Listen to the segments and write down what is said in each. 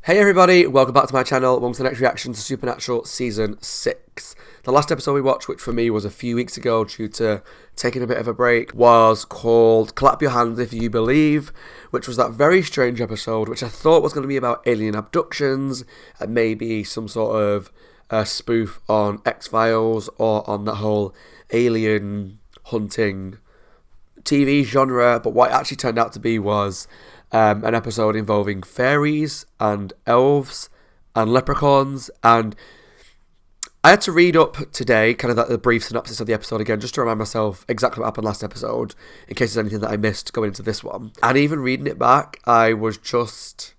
Hey everybody, welcome back to my channel. Welcome to the next reaction to Supernatural Season 6. The last episode we watched, which for me was a few weeks ago due to taking a bit of a break, was called Clap Your Hands If You Believe, which was that very strange episode, which I thought was going to be about alien abductions and maybe some sort of spoof on X-Files or on that whole alien hunting TV genre, but what it actually turned out to be was an episode involving fairies and elves and leprechauns, and I had to read up today kind of the brief synopsis of the episode again just to remind myself exactly what happened last episode in case there's anything that I missed going into this one. And even reading it back, I was just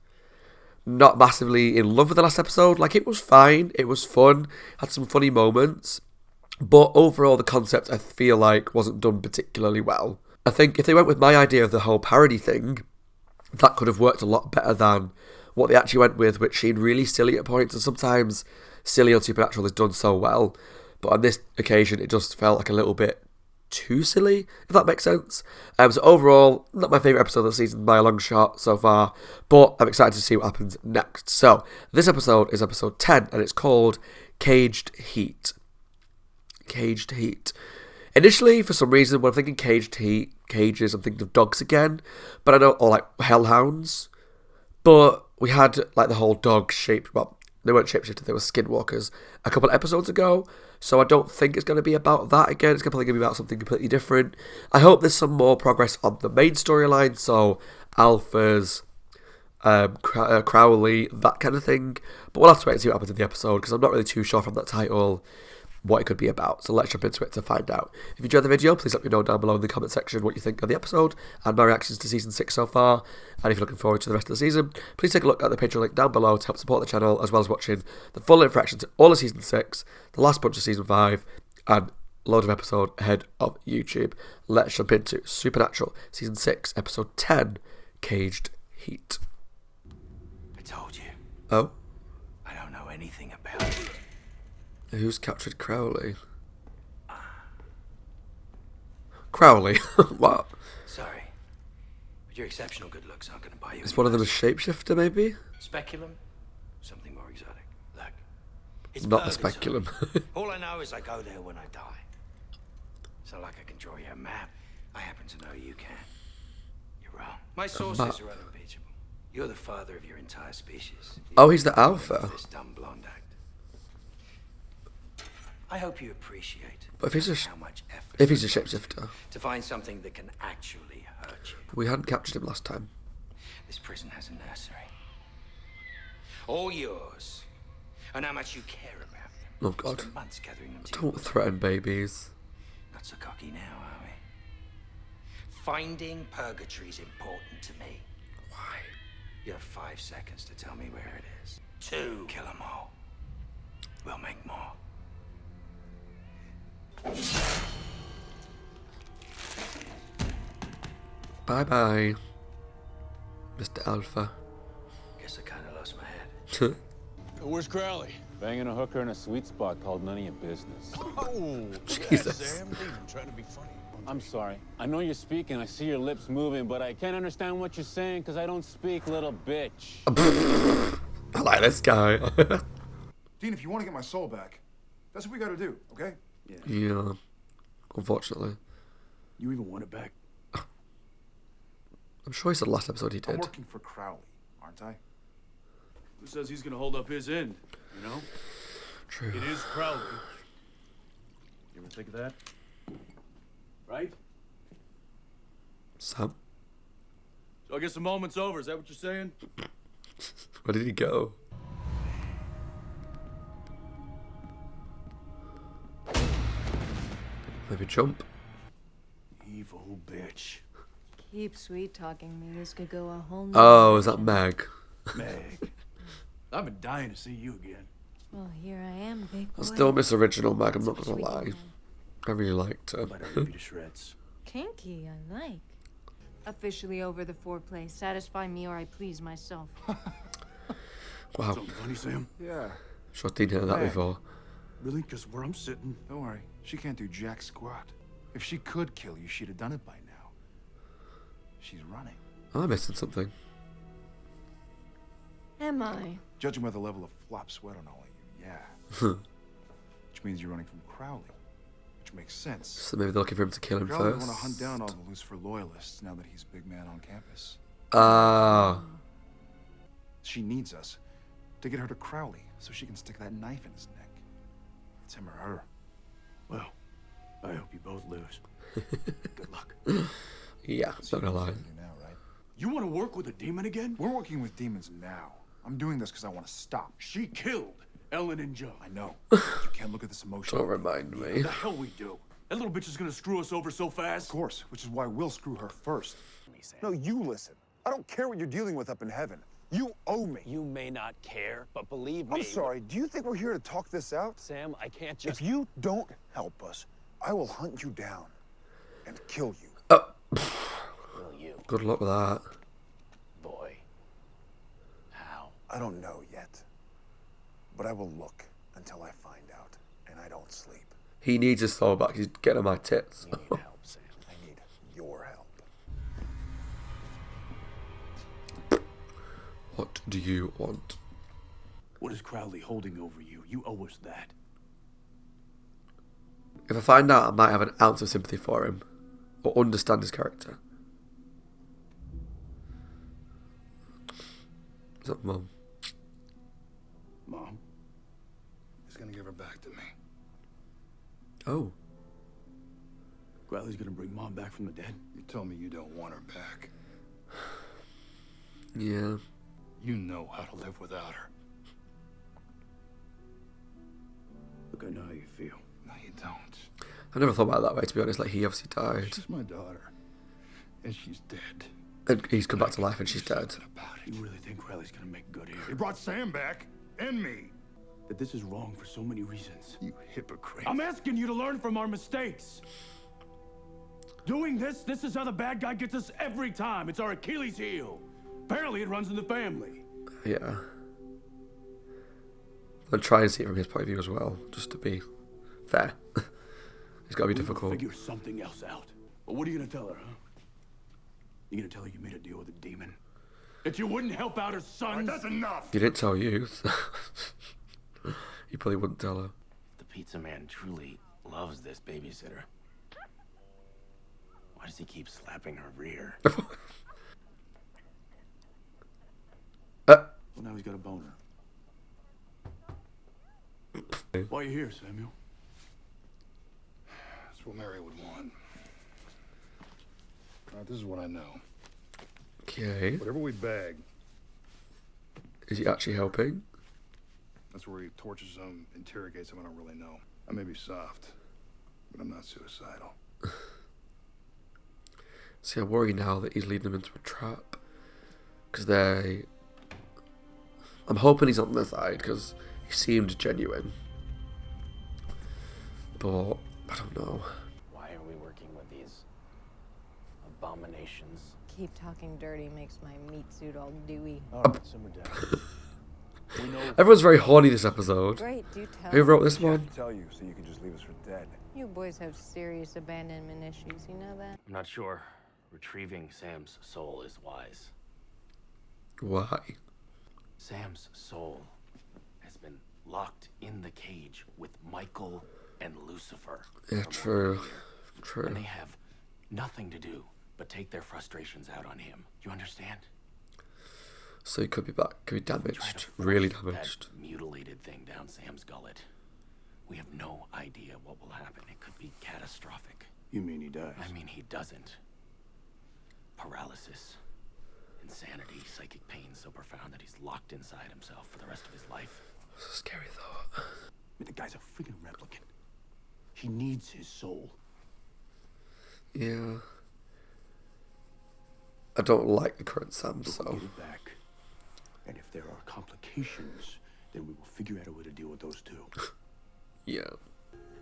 not massively in love with the last episode. Like, it was fine, it was fun, had some funny moments, but overall the concept I feel like wasn't done particularly well. I think if they went with my idea of the whole parody thing, that could have worked a lot better than what they actually went with, which seemed really silly at points, and sometimes silly on Supernatural is done so well, but on this occasion it just felt like a little bit too silly, if that makes sense. So overall, not my favourite episode of the season by a long shot so far, but I'm excited to see what happens next. So, this episode is episode 10, and it's called Caged Heat. Caged Heat. Initially, for some reason, when I'm thinking caged heat, cages, I'm thinking of dogs again. But I know, or like hellhounds. But we had like the whole dog shape, well, they weren't shapeshifted, they were skinwalkers a couple of episodes ago. So I don't think it's going to be about that again. It's probably going to be about something completely different. I hope there's some more progress on the main storyline. So alphas, Crowley, that kind of thing. But we'll have to wait and see what happens in the episode, because I'm not really too sure from that title what it could be about, so let's jump into it to find out. If you enjoyed the video, please let me know down below in the comment section what you think of the episode and my reactions to Season 6 so far, and if you're looking forward to the rest of the season, please take a look at the Patreon link down below to help support the channel, as well as watching the full-length reaction to all of Season 6, the last bunch of Season 5, and a load of episode ahead of YouTube. Let's jump into Supernatural Season 6, Episode 10, Caged Heat. I told you. Oh? I don't know anything about it. Who's captured Crowley? Crowley? What? Sorry, but your exceptional good looks aren't going to buy you. Is one of them a shapeshifter, maybe? Speculum? Something more exotic. Look, it's Not the purgatory. speculum. All I know is I go there when I die. So like I can draw you a map, I happen to know you can. You're wrong. My sources are unimpeachable. You're the father of your entire species. Oh, he's the alpha. This dumb blonde act. I hope you appreciate But if he's a how much effort shapeshifter, to find something that can actually hurt you. we hadn't captured him last time. This prison has a nursery. All yours. And how much you care about them. Oh God! Spent months gathering them to Don't threaten babies. Not so cocky now, are we? Finding purgatory's important to me. Why? You have 5 seconds to tell me where it is. 2. Kill them all. We'll make more. Bye bye, Mr. Alpha. Guess I kind of lost my head. Where's Crowley? Banging a hooker in a sweet spot called none of your business. Oh, Jesus. Sam. I'm trying to be funny. I'm sorry. I know you're speaking. I see your lips moving, but I can't understand what you're saying because I don't speak, little bitch. I like this guy. Dean, if you want to get my soul back, that's what we got to do, okay? Yeah. Unfortunately, You even want it back? I'm sure he said last episode he I'm did. working for Crowley, aren't I? Who says he's gonna hold up his end? You know? True. It is Crowley. You ever think of that? Right? Sam, So I guess the moment's over. Is that what you're saying? where did he go? Maybe jump. Evil bitch. Keep sweet talking me. This could go a whole nother Oh, is that direction. Meg? Meg. I've been dying to see you again. Well, here I am, big boy. I still miss original Meg, I'm not Such gonna a lie. sweet I really liked her. But I rip you to shreds. Kinky, I like. Officially over the foreplay. Satisfy me or I please myself. Wow, Something funny, Sam? Yeah. sure Dean heard that Meg. before. Really? Because where I'm sitting, Don't worry. She can't do jack squat. If she could kill you, she'd have done it by now. She's running. Am I missing something? Am I? Judging by the level of flop sweat on all of you, yeah. Which means you're running from Crowley. Which makes sense. So maybe they're looking for him to kill him Crowley first. want to hunt down all the Lucifer loyalists now that he's big man on campus. Ah. She needs us to get her to Crowley so she can stick that knife in his neck. It's him or her. Well, I hope you both lose. Good luck. Yeah, not gonna lie. Now, right? You want to work with a demon again? We're working with demons now. I'm doing this because I want to stop. She killed Ellen and Joe. I know. You can't look at this emotion. Don't remind me. The hell we do. That little bitch is gonna screw us over so fast. Of course, which is why we'll screw her first. No, you listen. I don't care what you're dealing with up in heaven. You owe me. You may not care, but believe me. I'm sorry. Do you think we're here to talk this out? Sam, I can't just... If you don't help us, I will hunt you down and kill you. Will you, Good luck with that. boy? How? I don't know yet, but I will look until I find out, and I don't sleep. He needs his soul back. He's getting on my tits. You need help, Sam. I need your help. What do you want? What is Crowley holding over you? You owe us that. If I find out, I might have an ounce of sympathy for him. Or understand his character. Is that Mum? Mom? He's gonna give her back to me. Oh. Crowley's gonna bring Mom back from the dead? You told me you don't want her back. Yeah. You know how to live without her. Look, I know how you feel. No, you don't. I never thought about it that way, to be honest. Like, he obviously died. She's my daughter, and she's dead. And he's come back to life and she's dead. Something about You it. really think Crowley's gonna make good here? He brought Sam back, and me. That this is wrong for so many reasons. You hypocrite. I'm asking you to learn from our mistakes. Doing this is how the bad guy gets us every time. It's our Achilles heel. Apparently it runs in the family. Yeah. And try and see it from his point of view as well, just to be fair. It's got to be We'll difficult. figure something else out. But what are you gonna tell her, huh? You gonna tell her you made a deal with a demon? That you wouldn't help out her sons? That's enough. He didn't tell you. So he probably wouldn't tell her. The pizza man truly loves this babysitter. Why does he keep slapping her rear? Well, now he's got a boner. Why are you here, Samuel? That's what Mary would want. This is what I know. Okay. Whatever we bag, Is he actually helping? that's where he tortures them, interrogates them. I don't really know. I may be soft, but I'm not suicidal. See, I worry now that he's leading them into a trap. Because I'm hoping he's on their side, because he seemed genuine. But, I don't know. Why are we working with these abominations? Keep talking dirty makes my meat suit all dewy. All right, simmer down. We know Everyone's very horny this episode. Great, do tell. Who wrote this one? Tell you so you can just leave us for dead. You boys have serious abandonment issues, you know that? I'm not sure retrieving Sam's soul is wise. Why? Sam's soul has been locked in the cage with Michael and Lucifer. Yeah, for true. more than a year. True. And they have nothing to do but take their frustrations out on him. You understand? So he could be back, could be Try to damaged. force Really damaged. That mutilated thing down Sam's gullet. We have no idea what will happen. It could be catastrophic. you mean he dies. I mean, he doesn't. Paralysis, insanity, psychic pain so profound that he's locked inside himself for the rest of his life. It's a scary thought. I mean, the guy's a freaking replicant. He needs his soul. Yeah. I don't like the current Sam, We'll so. get it back. And if there are complications, then we will figure out a way to deal with those too. Yeah.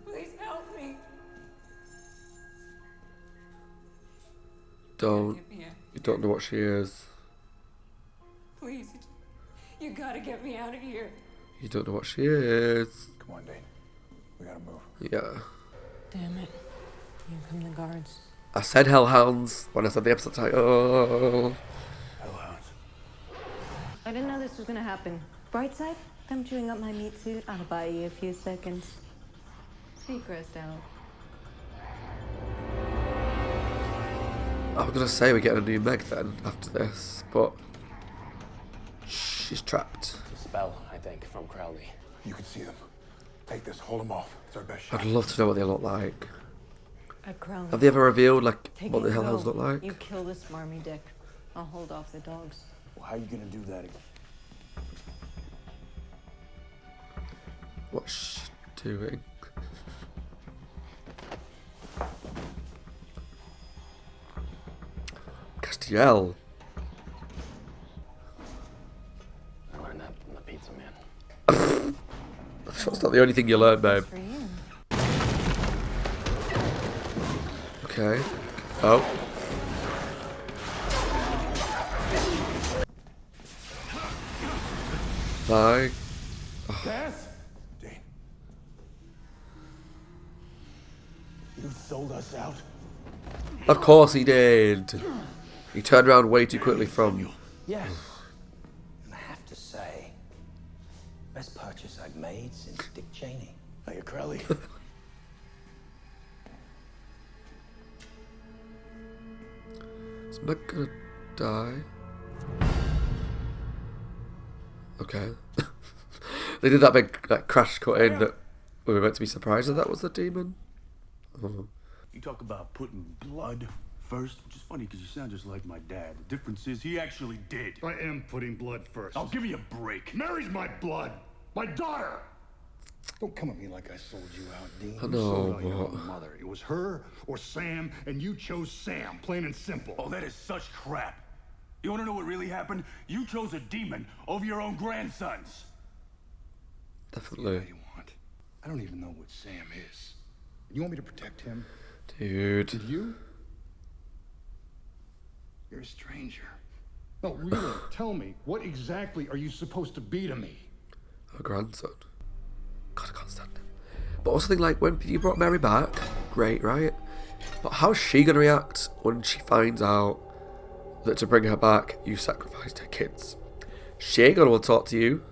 Please help me. Don't. You don't know what she is. Please. You gotta get me out of here. You don't know what she is. Come on, Dane. We gotta move. Yeah. Damn it. Here come the guards. I said Hellhounds when I said the episode title. Hellhounds. I didn't know this was gonna happen. Bright side, I'm chewing up my meat suit. I'll buy you a few seconds. Stay grossed out. I was gonna say we're getting a new Meg then after this, but she's trapped. It's a spell, I think, from Crowley. You can see them. Take this, hold them off. It's our best shot. I'd love to know what they look like. At Crowley. Have they ever revealed like Take what it the and hellhounds go. look like? You kill the smarmy dick. I'll hold off the dogs. Well, how are you gonna do that again? What's she doing? Castiel. I learned that from the pizza man. That's not the only thing you learn, babe. For you. Okay. Oh. Bye. Tess? Dean. You sold us out? Of course he did. He turned around way too quickly from... Yeah. And I have to say, best purchase I've made since Dick Cheney. Hiya, Crowley. Is Meg gonna die? Okay. They did that big crash cut in that we were meant to be surprised that was the demon. Oh. You talk about putting blood first, which is funny because you sound just like my dad. The difference is he actually did. I am putting blood first. I'll give you a break. Mary's my blood. My daughter. Don't come at me like I sold you out, Dean. I You know, sold out your but... own mother. It was her or Sam, and you chose Sam, plain and simple. Oh, that is such crap. You want to know what really happened? You chose a demon over your own grandsons. What Definitely. do you want? I don't even know what Sam is. You want me to protect him? Dude. Did you? You're a stranger. No, really, tell me, what exactly are you supposed to be to me? Her grandson. God, I can't stand him. But also think like, when you brought Mary back, great, right? But how's she gonna react when she finds out that to bring her back, you sacrificed her kids? She ain't gonna want to talk to you.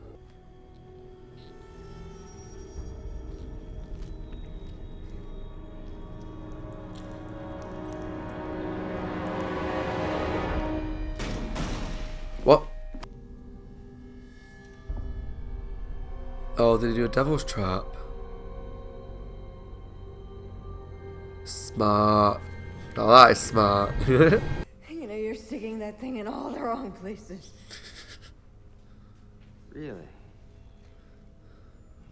What? Oh, did he do a devil's trap? Smart. Oh, that is smart. You know, you're sticking that thing in all the wrong places. Really?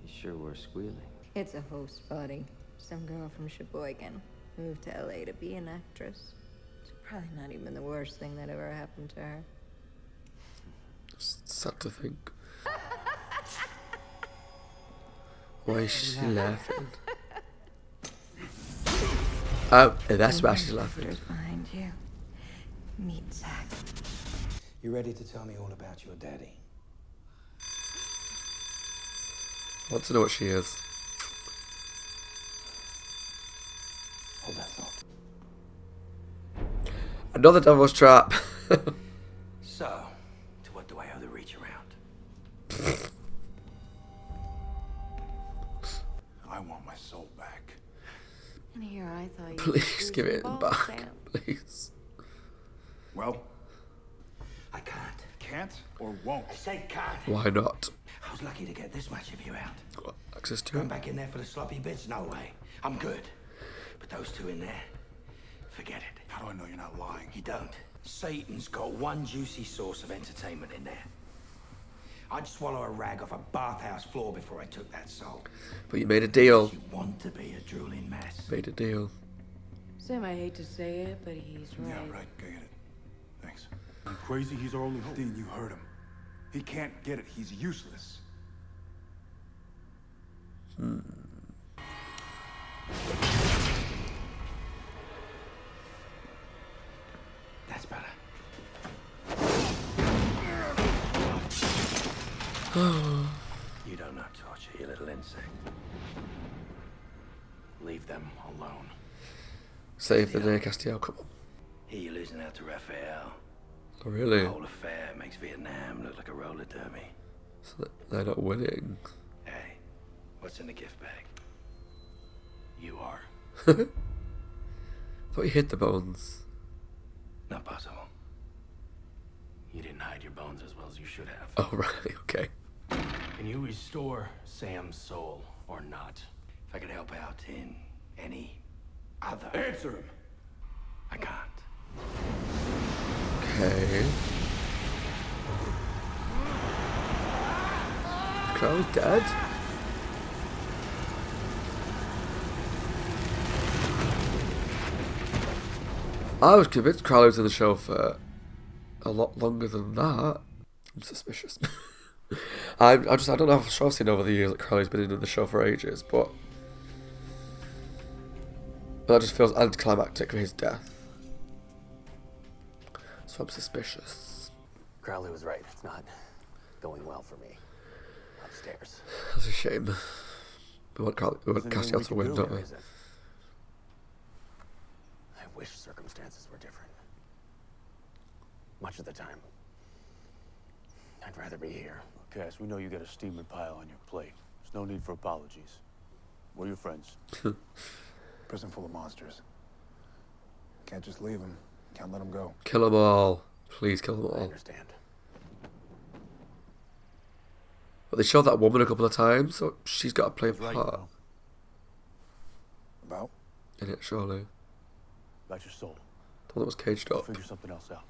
You sure were squealing. It's a host body. Some girl from Sheboygan moved to LA to be an actress. It's probably not even the worst thing that ever happened to her. Sad to think. Why is she laughing? Oh, that's why she's laughing. Sisters behind you. Meat sack. You ready to tell me all about your daddy? I want to know what she is. Hold that thought. Another devil's trap. So, to what do I owe the reach around? I want my soul back. And here I thought you Please give it balls, back. Sam. Please. Well, I can't. can't or won't. I say can't. Why not? I was lucky to get this much of you out. Got access to Going it. back in there for the sloppy bits? No way. I'm good. But those two in there, forget it. How do I know you're not lying? You don't. Satan's got one juicy source of entertainment in there. I'd swallow a rag off a bathhouse floor before I took that soul. But you made a deal. You want to be a drooling mess. Made a deal. Sam, I hate to say it, but he's right. Yeah, right. I get it. Thanks. I'm crazy, he's our only hope. Dean, you heard him. He can't get it. He's useless. That's better. You don't know torture, you little insect. Leave them alone. Save the day, Castiel. Come on. Here you're losing out to Raphael. Oh, really? The whole affair makes Vietnam look like a roller derby. So they're not winning. Hey, what's in the gift bag? You are. I thought you hid the bones. Not possible. You didn't hide your bones as well as you should have. Oh, right, okay. Can you restore Sam's soul or not? If I could help out in any other... Answer him. I can't. Okay. Crowley's dead? I was convinced Crowley was in the show for a lot longer than that. I'm suspicious. I don't know if I've seen over the years that Crowley's been in the show for ages, but that just feels anticlimactic for his death. So I'm suspicious. Crowley was right. It's not going well for me. Upstairs. That's a shame. We want Cassie out to win, don't we? I wish circumstances were different. Much of the time, I'd rather be here. Cass, we know you got a steaming pile on your plate. There's no need for apologies. We're your friends. Prison full of monsters. Can't just leave them. Can't let them go. Kill them all. Please kill them I all. understand. But they showed that woman a couple of times, so she's got to play a Right, part bro. About? in it, surely. About your soul. The one that was caged We'll up. figure something else out.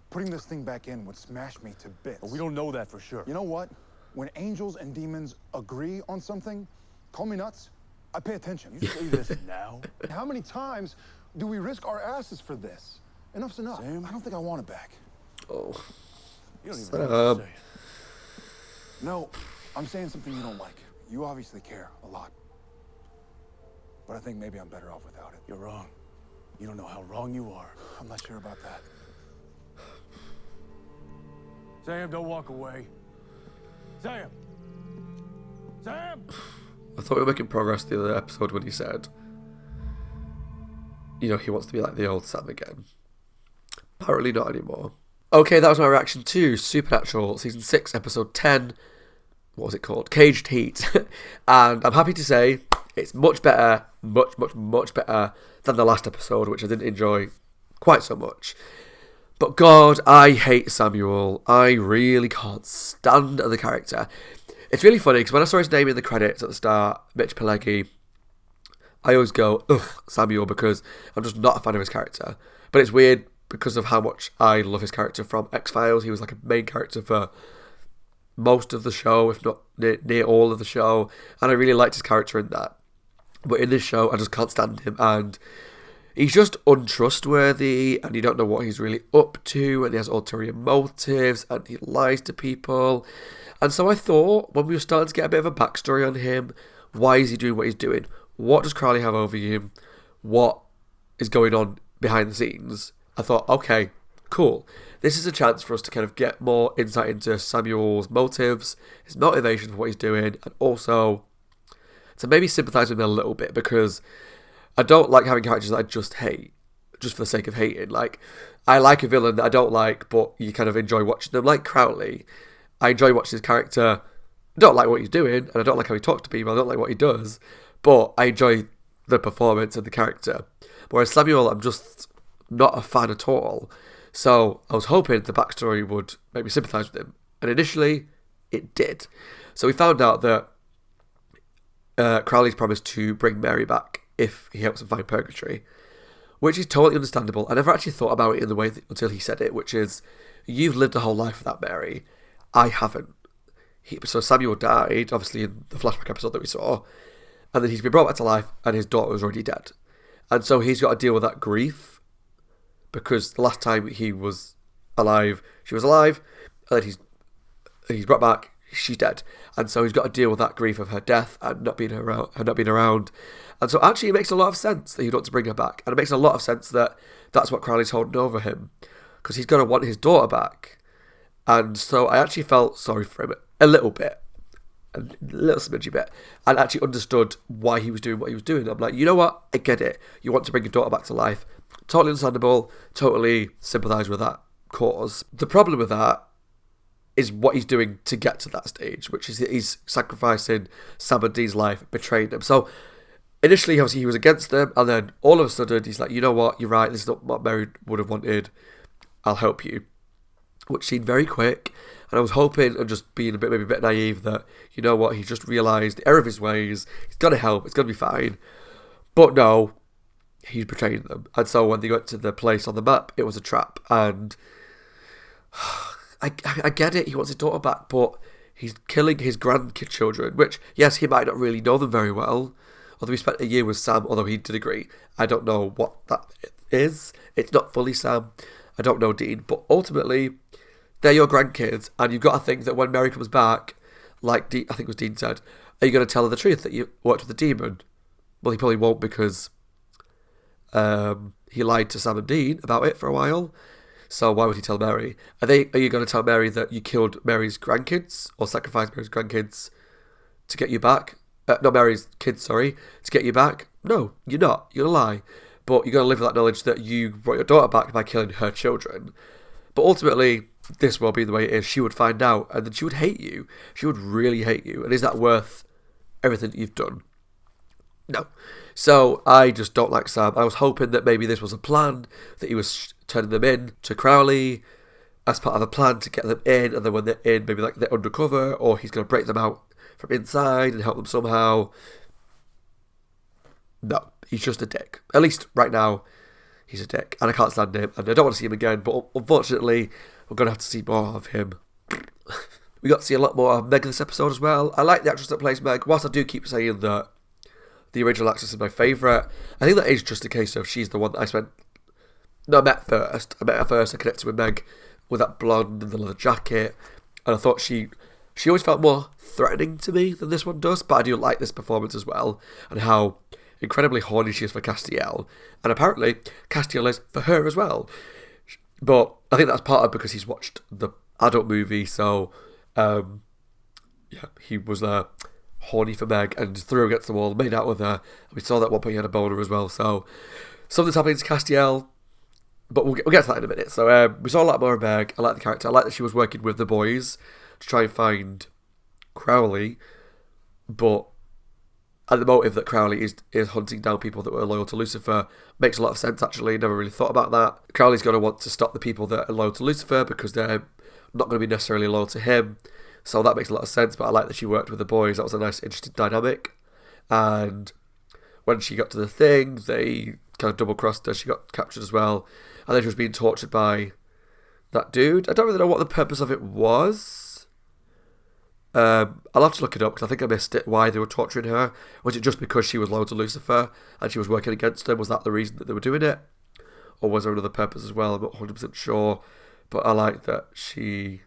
Putting this thing back in would smash me to bits. But we don't know that for sure. You know what? When angels and demons agree on something, call me nuts, I pay attention. You say this now? How many times do we risk our asses for this? Enough's enough. Sam? I don't think I want it back. Oh. You don't even Shut know what up. to say. No, I'm saying something you don't like. You obviously care a lot. But I think maybe I'm better off without it. You're wrong. You don't know how wrong you are. I'm not sure about that. Sam, don't walk away. Sam! Sam! I thought we were making progress the other episode when he said, you know, he wants to be like the old Sam again. Apparently not anymore. Okay, that was my reaction to Supernatural Season 6, Episode 10. What was it called? Caged Heat. And I'm happy to say it's much better, much better than the last episode, which I didn't enjoy quite so much. But God, I hate Samuel. I really can't stand the character. It's really funny, because when I saw his name in the credits at the start, Mitch Pileggi, I always go, ugh, Samuel, because I'm just not a fan of his character. But it's weird because of how much I love his character from X-Files. He was like a main character for most of the show, if not near all of the show. And I really liked his character in that. But in this show, I just can't stand him. And he's just untrustworthy, and you don't know what he's really up to, and he has ulterior motives, and he lies to people. And so I thought, when we were starting to get a bit of a backstory on him, why is he doing what he's doing? What does Crowley have over him? What is going on behind the scenes? I thought, okay, cool. This is a chance for us to kind of get more insight into Samuel's motives, his motivation for what he's doing, and also to maybe sympathise with him a little bit, because I don't like having characters that I just hate, just for the sake of hating. Like, I like a villain that I don't like, but you kind of enjoy watching them. Like Crowley, I enjoy watching his character. I don't like what he's doing, and I don't like how he talks to people. I don't like what he does, but I enjoy the performance and the character. Whereas Samuel, I'm just not a fan at all. So I was hoping the backstory would make me sympathise with him. And initially, it did. So we found out that Crowley's promised to bring Mary back if he helps him find purgatory, which is totally understandable. I never actually thought about it in the way until he said it, which is, you've lived a whole life without Mary. I haven't. So Samuel died, obviously, in the flashback episode that we saw, and then he's been brought back to life, and his daughter was already dead. And so he's got to deal with that grief, because the last time he was alive, she was alive, and then he's brought back, she's dead. And so he's got to deal with that grief of her death and not being around. And so actually it makes a lot of sense that he'd want to bring her back. And it makes a lot of sense that that's what Crowley's holding over him, because he's going to want his daughter back. And so I actually felt sorry for him a little bit, a little smidgy bit, and actually understood why he was doing what he was doing. I'm like, you know what? I get it. You want to bring your daughter back to life. Totally understandable. Totally sympathise with that. cause. The problem with that is what he's doing to get to that stage, which is that he's sacrificing Sam and Dean's life, betraying them. So initially, obviously, he was against them, and then all of a sudden, he's like, you know what, you're right, this is not what Mary would have wanted, I'll help you. Which seemed very quick, and I was hoping, and just being maybe a bit naive, that, you know what, he just realised the error of his ways, he's going to help, it's going to be fine. But no, he's betraying them. And so when they got to the place on the map, it was a trap, and I get it, he wants his daughter back, but he's killing his grandchildren, which, yes, he might not really know them very well, although he spent a year with Sam, although he did agree. I don't know what that is. It's not fully Sam. I don't know Dean, but ultimately, they're your grandkids, and you've got to think that when Mary comes back, like I think it was Dean said, are you going to tell her the truth that you worked with the demon? Well, he probably won't, because he lied to Sam and Dean about it for a while. So why would he tell Mary? Are you going to tell Mary that you killed Mary's grandkids, or sacrificed Mary's grandkids to get you back? Not Mary's kids, sorry, to get you back? No, you're not. You're going to lie. But you're going to live with that knowledge that you brought your daughter back by killing her children. But ultimately, this will be the way it is. She would find out, and then she would hate you. She would really hate you. And is that worth everything that you've done? No. So I just don't like Sam. I was hoping that maybe this was a plan, that he was turning them in to Crowley as part of a plan to get them in, and then when they're in, maybe like they're undercover, or he's going to break them out from inside and help them somehow. No, he's just a dick. At least right now, he's a dick, and I can't stand him, and I don't want to see him again, but unfortunately, we're going to have to see more of him. We got to see a lot more of Meg this episode as well. I like the actress that plays Meg, whilst I do keep saying that the original actress is my favourite. I think that is just a case of she's the one that I met first. I connected with Meg with that blonde and the leather jacket, and I thought she always felt more threatening to me than this one does, but I do like this performance as well, and how incredibly horny she is for Castiel, and apparently Castiel is for her as well. But I think that's part of because he's watched the adult movie, so he was horny for Meg and threw her against the wall, made out with her. We saw that one point he had a boner as well, so something's happening to Castiel, but we'll get to that in a minute. So we saw a lot more of Meg. I like the character. I like that she was working with the boys to try and find Crowley, but and the motive that Crowley is hunting down people that were loyal to Lucifer makes a lot of sense, actually. Never really thought about that. Crowley's going to want to stop the people that are loyal to Lucifer because they're not going to be necessarily loyal to him. So that makes a lot of sense, but I like that she worked with the boys. That was a nice, interesting dynamic. And when she got to the thing, they kind of double-crossed her. She got captured as well. And then she was being tortured by that dude. I don't really know what the purpose of it was. I'll have to look it up because I think I missed it, why they were torturing her. Was it just because she was loyal to Lucifer and she was working against him? Was that the reason that they were doing it? Or was there another purpose as well? I'm not 100% sure. But I like that she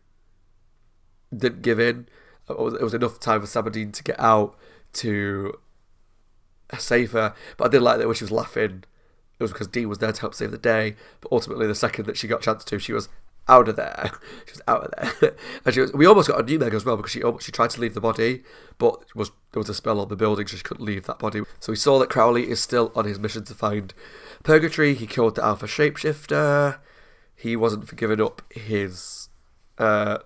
didn't give in. It was enough time for Sabadine to get out to save her. But I did like that when she was laughing. It was because Dean was there to help save the day. But ultimately, the second that she got a chance to, she was out of there. She was out of there. And we almost got a new Meg as well because she tried to leave the body, but there was a spell on the building, so she couldn't leave that body. So we saw that Crowley is still on his mission to find Purgatory. He killed the Alpha Shapeshifter. He wasn't for giving up his... did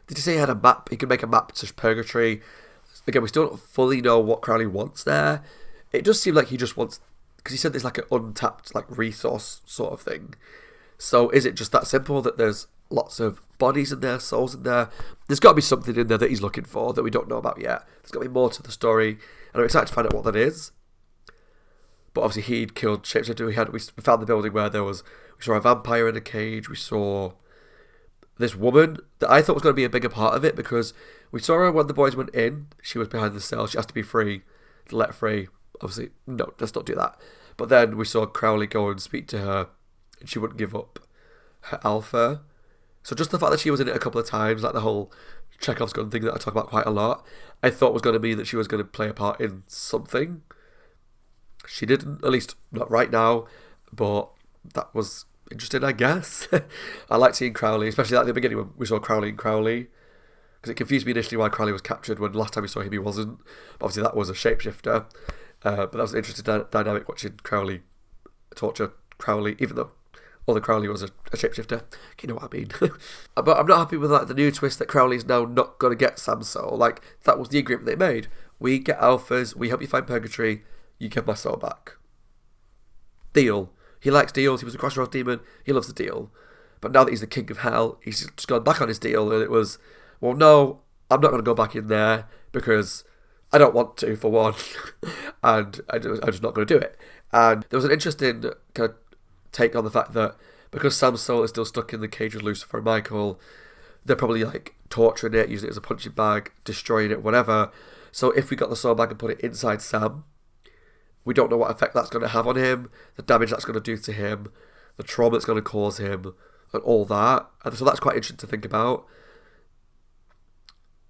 he say he had a map? He could make a map to Purgatory. Again, we still don't fully know what Crowley wants there. It does seem like he just wants... Because he said there's like an untapped resource sort of thing. So is it just that simple that there's lots of bodies in there, souls in there? There's got to be something in there that he's looking for that we don't know about yet. There's got to be more to the story, and I'm excited to find out what that is. But obviously he'd killed Shapeshifter. We found the building where we saw a vampire in a cage. We saw this woman that I thought was going to be a bigger part of it because we saw her when the boys went in. She was behind the cell. She has to be free, let free. Obviously, no, let's not do that. But then we saw Crowley go and speak to her, and she wouldn't give up her alpha. So just the fact that she was in it a couple of times, like the whole Chekhov's gun thing that I talk about quite a lot, I thought was going to be that she was going to play a part in something. She didn't, at least not right now, but that was interesting, I guess. I liked seeing Crowley, especially at the beginning when we saw Crowley and Crowley, because it confused me initially why Crowley was captured when last time we saw him he wasn't. But obviously that was a shapeshifter. But that was an interesting dynamic watching Crowley torture Crowley, even though Although Crowley was a shapeshifter. You know what I mean. But I'm not happy with like the new twist that Crowley's now not going to get Sam's soul. Like, that was the agreement they made. We get alphas, we help you find purgatory, you give my soul back. Deal. He likes deals, he was a crossroads demon, he loves the deal. But now that he's the king of hell, he's just gone back on his deal, and it was, well, no, I'm not going to go back in there because I don't want to, for one, and I'm just not going to do it. And there was an interesting kind of take on the fact that because Sam's soul is still stuck in the cage with Lucifer and Michael, they're probably like torturing it, using it as a punching bag, destroying it, whatever. So if we got the soul bag and put it inside Sam, we don't know what effect that's going to have on him, the damage that's going to do to him, the trauma it's going to cause him, and all that. And so that's quite interesting to think about.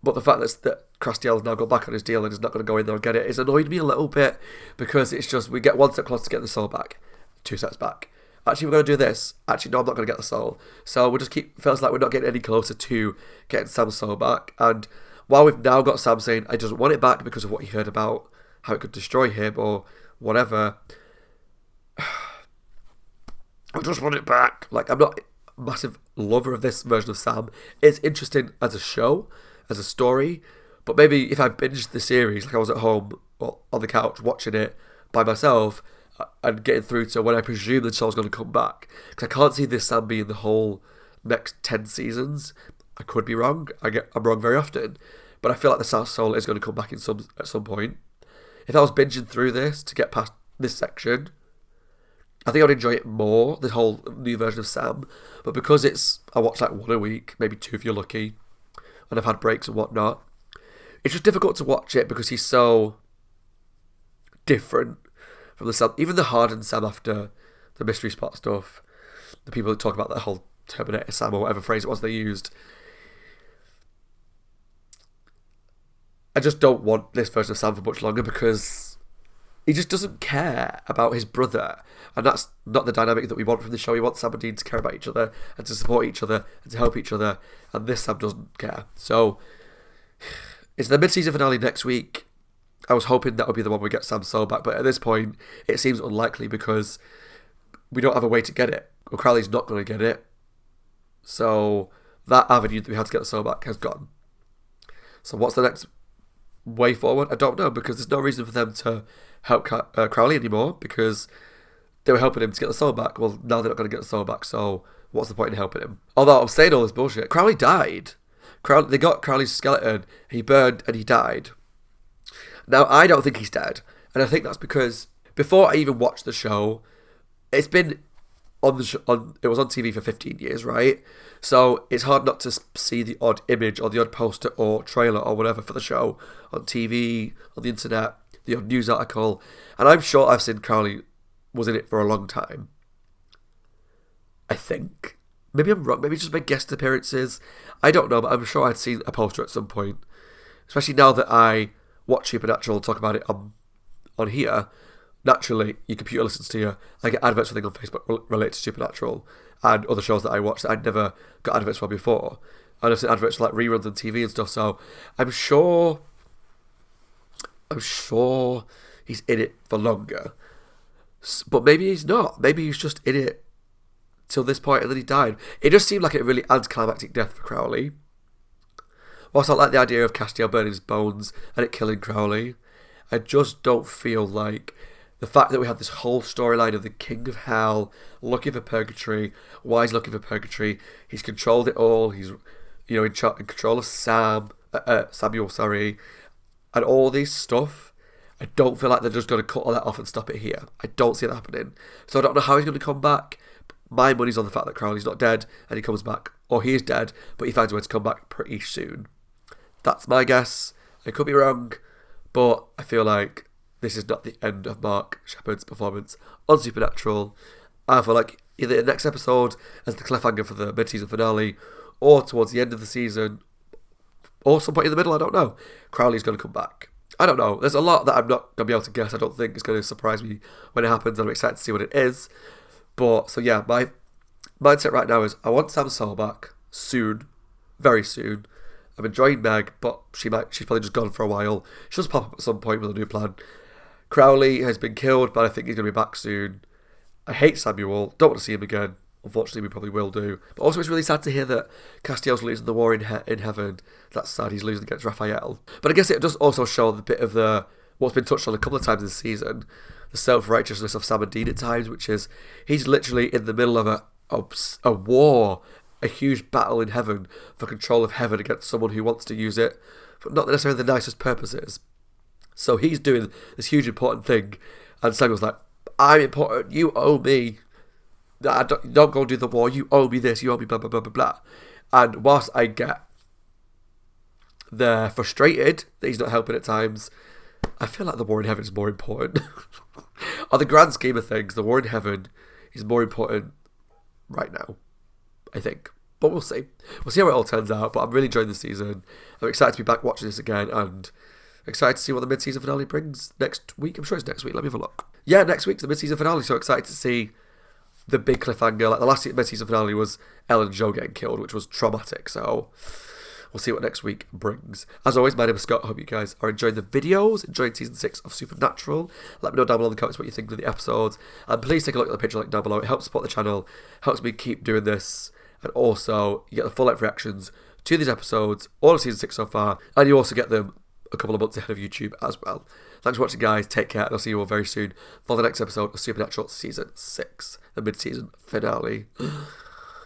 But the fact that Crastiel's now got back on his deal and is not going to go in there and get it is annoyed me a little bit, because it's just, we get one step closer to getting the soul back, 2 steps back. Actually, we're going to do this. Actually, no, I'm not going to get the soul. So we'll just feels like we're not getting any closer to getting Sam's soul back. And while we've now got Sam saying he doesn't want it back because of what he heard about how it could destroy him or whatever, I just want it back. Like, I'm not a massive lover of this version of Sam. It's interesting as a show, as a story, but maybe if I binged the series, like I was at home or on the couch watching it by myself and getting through to when I presume the show's going to come back, because I can't see this Sam being the whole next 10 seasons. I could be wrong. I'm wrong very often, but I feel like the South Soul is going to come back at some point. If I was binging through this to get past this section, I think I'd enjoy it more, the whole new version of Sam. But because I watch like 1 a week, maybe 2 if you're lucky, and I've had breaks and whatnot, it's just difficult to watch it because he's so different from the Sam. Even the hardened Sam after the mystery spot stuff, the people that talk about that whole Terminator Sam or whatever phrase it was they used, I just don't want this version of Sam for much longer because he just doesn't care about his brother, and that's not the dynamic that we want from the show. We want Sam and Dean to care about each other and to support each other and to help each other, and this Sam doesn't care. So it's the mid-season finale next week. I was hoping that would be the one we get Sam's soul back, but at this point it seems unlikely because we don't have a way to get it. Well, Crowley's not going to get it, so that avenue that we had to get the soul back has gone. So what's the next way forward? I don't know, because there's no reason for them to help Crowley anymore, because they were helping him to get the soul back. Well, now they're not going to get the soul back, so what's the point in helping him? Although I'm saying all this bullshit, Crowley died. They got Crowley's skeleton, he burned and he died. Now I don't think he's dead, and I think that's because before I even watched the show, it's been it was on TV for 15 years, right? So it's hard not to see the odd image or the odd poster or trailer or whatever for the show on TV, on the internet, the odd news article, and I'm sure I've seen Crowley was in it for a long time. I think. Maybe I'm wrong, maybe just my guest appearances. I don't know, but I'm sure I'd seen a poster at some point. Especially now that I watch Supernatural and talk about it on here. Naturally, your computer listens to you. I get adverts for things on Facebook related to Supernatural and other shows that I watch that I never got adverts for before. And I've seen adverts for like reruns on TV and stuff, so I'm sure he's in it for longer. But maybe he's not. Maybe he's just in it till this point and then he died. It just seemed like a really anticlimactic death for Crowley. Whilst I like the idea of Castiel burning his bones and it killing Crowley, I just don't feel like the fact that we have this whole storyline of the King of Hell looking for purgatory. Why he's looking for purgatory? He's controlled it all. He's, in control of Samuel, and all this stuff. I don't feel like they're just going to cut all that off and stop it here. I don't see that happening. So I don't know how he's going to come back. My money's on the fact that Crowley's not dead and he comes back, or he is dead, but he finds a way to come back pretty soon. That's my guess. I could be wrong, but I feel like this is not the end of Mark Sheppard's performance on Supernatural. I feel like either the next episode as the cliffhanger for the mid-season finale, or towards the end of the season, or some point in the middle, I don't know, Crowley's going to come back. I don't know. There's a lot that I'm not going to be able to guess. I don't think it's going to surprise me when it happens, and I'm excited to see what it is. But, so yeah, my mindset right now is I want Sam's soul back soon, very soon. I'm enjoying Meg, but she's probably just gone for a while. She'll just pop up at some point with a new plan. Crowley has been killed, but I think he's going to be back soon. I hate Samuel. Don't want to see him again. Unfortunately, we probably will do. But also, it's really sad to hear that Castiel's losing the war in heaven. That's sad. He's losing against Raphael. But I guess it does also show the bit of what's been touched on a couple of times this season, the self-righteousness of Sam and Dean at times, which is he's literally in the middle of a war, a huge battle in heaven for control of heaven against someone who wants to use it, but not necessarily the nicest purposes. So he's doing this huge important thing, and Samuel's like, I'm important, you owe me. Don't go do the war, you owe me this, you owe me blah, blah, blah, blah, blah. And whilst I get they're frustrated that he's not helping at times, I feel like the war in heaven is more important. On the grand scheme of things, the war in heaven is more important right now, I think. But we'll see. We'll see how it all turns out, but I'm really enjoying this season. I'm excited to be back watching this again, and excited to see what the mid-season finale brings next week. I'm sure it's next week. Let me have a look. Yeah, next week's the mid-season finale, so excited to see the big cliffhanger. Like the last mid-season finale was Ellen and Joe getting killed, which was traumatic, so we'll see what next week brings. As always, my name is Scott. I hope you guys are enjoying the videos, enjoying season 6 of Supernatural. Let me know down below in the comments what you think of the episodes, and please take a look at the picture link down below. It helps support the channel, helps me keep doing this, and also you get the full-length reactions to these episodes, all of season 6 so far, and you also get them a couple of months ahead of YouTube as well. Thanks for watching, guys. Take care, and I'll see you all very soon for the next episode of Supernatural Season 6, the mid-season finale.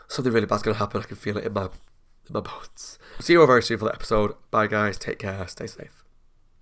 Something really bad's going to happen. I can feel it in my bones. See you all very soon for the episode. Bye, guys. Take care. Stay safe.